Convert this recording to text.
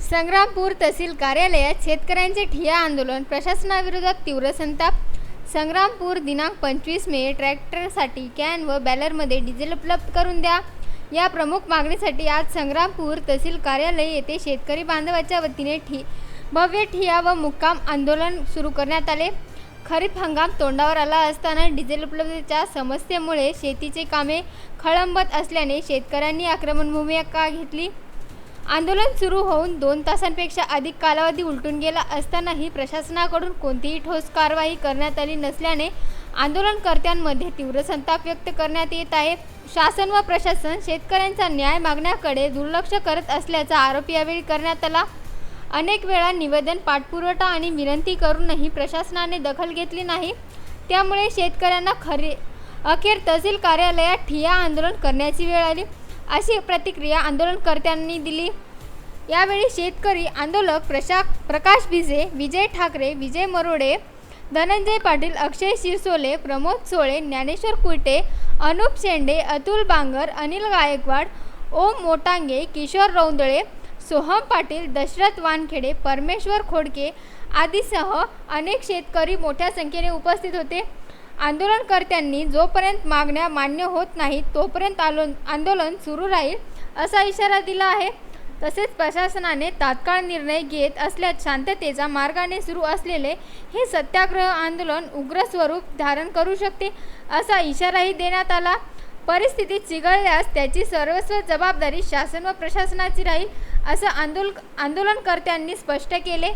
संग्रामपूर तहसील कार्यालयात शेतकऱ्यांचे ठिय्या आंदोलन, प्रशासनाविरोधात तीव्र संताप. संग्रामपूर दिनांक 25 मे. ट्रॅक्टरसाठी कॅन व बॅलरमध्ये डिझेल उपलब्ध करून द्या, या प्रमुख मागणीसाठी आज संग्रामपूर तहसील कार्यालय येथे शेतकरी बांधवांच्या वतीने भव्य ठिय्या व मुक्काम आंदोलन सुरू करण्यात आले. खरीप हंगाम तोंडावर आला असताना डिझेल उपलब्धतेच्या समस्येमुळे शेतीचे कामे खोळंबत असल्याने शेतकऱ्यांनी आक्रमक भूमिका घेतली. आंदोलन सुरू होऊन 2 तासांपेक्षा अधिक कालावधी उलटून गेला असतानाही प्रशासनाकडून कोणतीही ठोस कारवाई करण्यात आली नसल्याने आंदोलनकर्त्यांमध्ये तीव्र संताप व्यक्त करण्यात येत आहे. शासन व प्रशासन शेतकऱ्यांचा न्याय मागण्याकडे दुर्लक्ष करत असल्याचा आरोप यावेळी करण्यात आला. अनेक वेळा निवेदन, पाठपुरावा आणि विनंती करूनही प्रशासनाने दखल घेतली नाही. त्यामुळे शेतकऱ्यांना अखेर तहसील कार्यालयात ठिय्या आंदोलन करण्याची वेळ आली, अशी प्रतिक्रिया आंदोलनकर्त्यांनी दिली. यावेळी शेतकरी आंदोलक प्रकाश भिसे, विजय ठाकरे, विजय मरोडे, धनंजय पाटील, अक्षय शिरसोले, प्रमोद सोळे, ज्ञानेश्वर कुटे, अनुप शेंडे, अतुल बांगर, अनिल गायकवाड, ओम मोटांगे, किशोर रौंदळे, सोहम पाटील, दशरथ वानखेडे, परमेश्वर खोडके आदीसह अनेक शेतकरी मोठ्या संख्येने उपस्थित होते. आंदोलनकर्त्यांनी जोपर्यंत मागण्या मान्य होत नाहीत तोपर्यंत आंदोलन सुरू राहील असा इशारा दिला आहे. तसेच प्रशासनाने तात्काळ निर्णय घेत असल्यास शांततेच्या मार्गाने सुरू असलेले हे सत्याग्रह आंदोलन उग्र स्वरूप धारण करू शकते, असा इशाराही देण्यात आला. परिस्थिती चिघळल्यास त्याची सर्वस्व जबाबदारी शासन व प्रशासनाची राहील, असं आंदोलनकर्त्यांनी स्पष्ट केले.